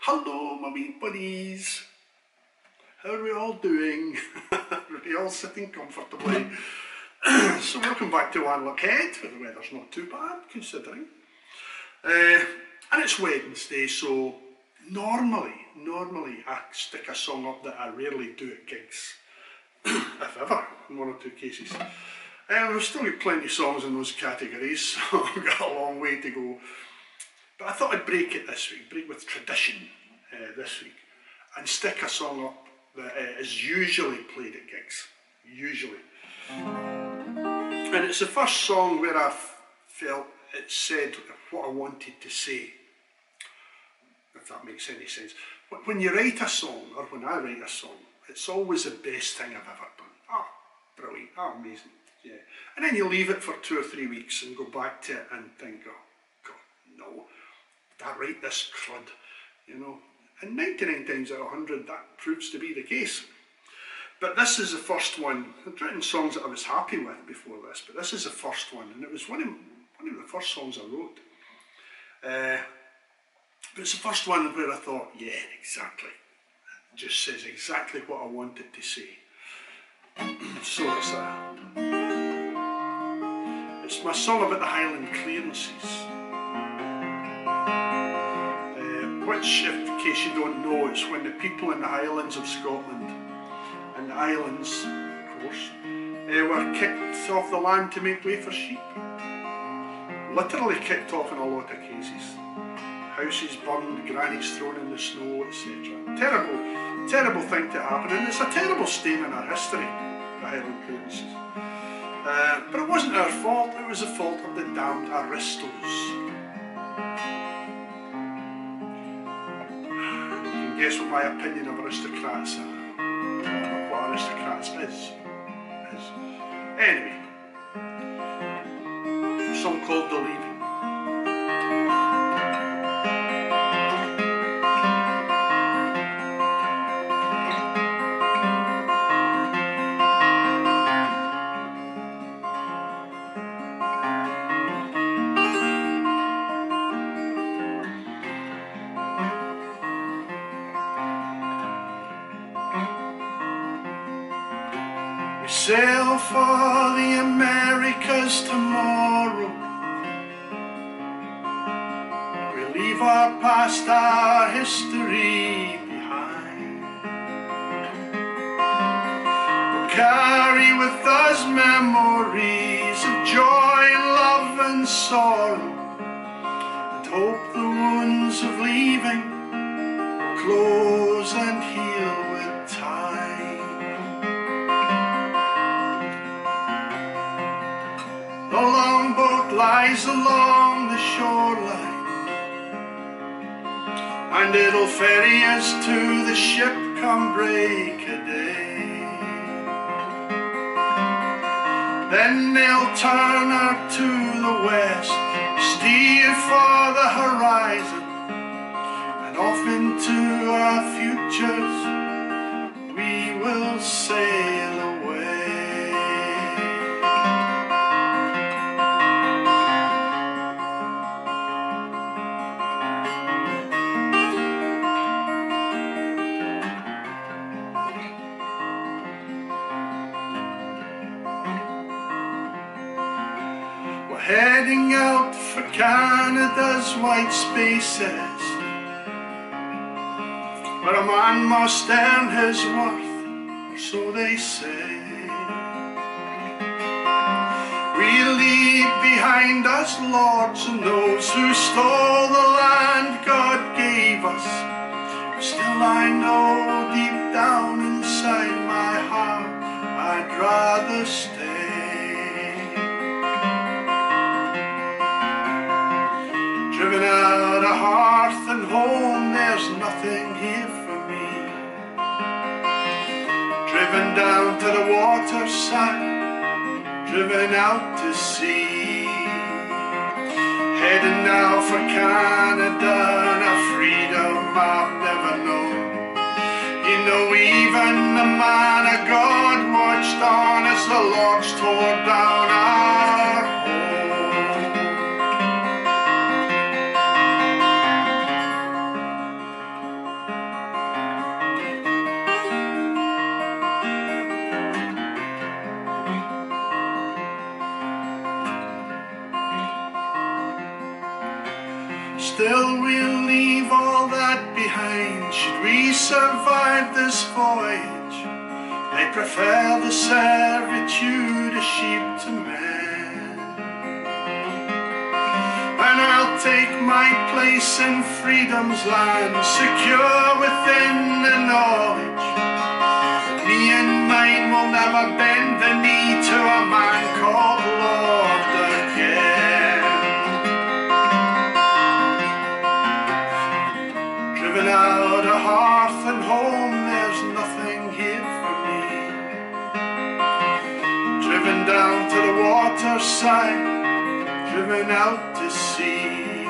Hello my wee buddies, how are we all doing? Are we all sitting comfortably? So welcome back to Wanlockhead, where the weather's not too bad considering. And it's Wednesday, so normally I stick a song up that I rarely do at gigs, if ever, in one or two cases. We've still got plenty of songs in those categories, so we've got a long way to go. But I thought I'd break it this week, break with tradition this week, and stick a song up that is usually played at gigs, usually. And it's the first song where I felt it said what I wanted to say, if that makes any sense. When you write a song, or when I write a song, it's always the best thing I've ever done. Ah, brilliant, ah, amazing, yeah. And then you leave it for 2 or 3 weeks and go back to it and think, oh God, no. Did I write this crud, you know? And 99 times out of 100 that proves to be the case. But this is the first one. I'd written songs that I was happy with before this, but this is the first one, and it was one of the first songs I wrote. But it's the first one where I thought, yeah, exactly. It just says exactly what I wanted to say. So it's my song about the Highland clearances. Which, in case you don't know, it's when the people in the Highlands of Scotland and the Islands, of course, were kicked off the land to make way for sheep. Literally kicked off in a lot of cases. Houses burned, grannies thrown in the snow, etc. Terrible, terrible thing to happen, and it's a terrible stain in our history, the Highland clearances. But it wasn't our fault, it was the fault of the damned aristos. Guess what my opinion of aristocrats are, what aristocrats is. Anyway, a song called The Leaving. We sail for the Americas tomorrow. We leave our past, our history behind. We'll carry with us memories of joy and love and sorrow, and hope the wounds of leaving will close and heal with time. The longboat lies along the shoreline, and it'll ferry us to the ship come break of day. Then they'll turn her to the west, steer for the horizon, and off into our futures we will sail away. Heading out for Canada's white spaces, where a man must earn his worth, or so they say. We leave behind us lords and those who stole the land God gave us. Still I know deep down inside my heart I'd rather stay. Driven out of hearth and home, there's nothing here for me. Driven down to the waterside, driven out to sea. Heading now for Canada and a freedom I've never known. You know, even the man of God watched on as the logs tore down our home. Still we'll leave all that behind. Should we survive this voyage, they prefer the servitude of sheep to men. And I'll take my place in freedom's land, secure within the knowledge that me and mine will never bend the knee to a man called Lord again. Driven out of hearth and home, there's nothing here for me. Driven down to the waterside, driven out to sea.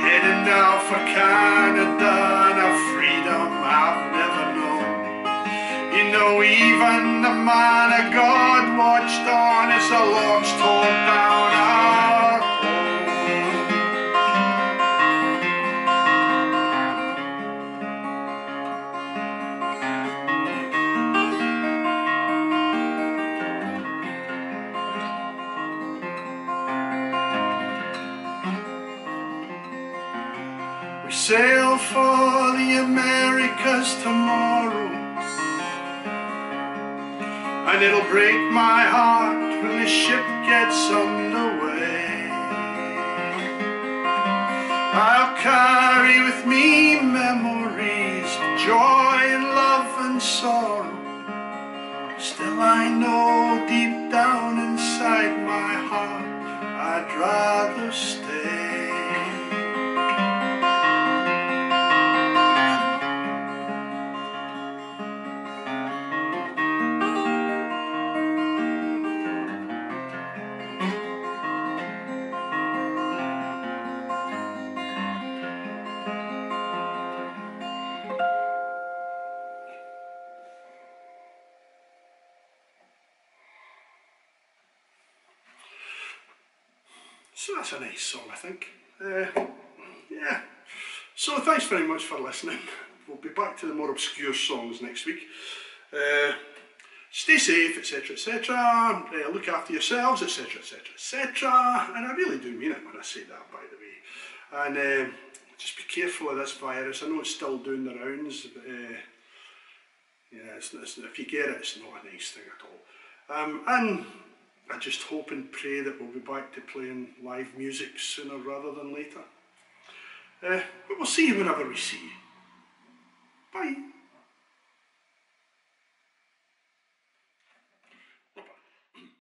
Heading now for Canada and a freedom I've never known. You know, even the man of God watched on as the logs tore down our home. We sail for the Americas tomorrow, and it'll break my heart when the ship gets underway. I'll carry with me memories of joy and love and sorrow. Still I know deep down inside my heart I'd rather stay. So that's a nice song, I think. Yeah. So thanks very much for listening. We'll be back to the more obscure songs next week. Stay safe, etc., etc. Look after yourselves, etc., etc., etc. And I really do mean it when I say that, by the way. And just be careful of this virus. I know it's still doing the rounds, but yeah, if you get it, it's not a nice thing at all. And I just hope and pray that we'll be back to playing live music sooner rather than later. But we'll see you whenever we see you.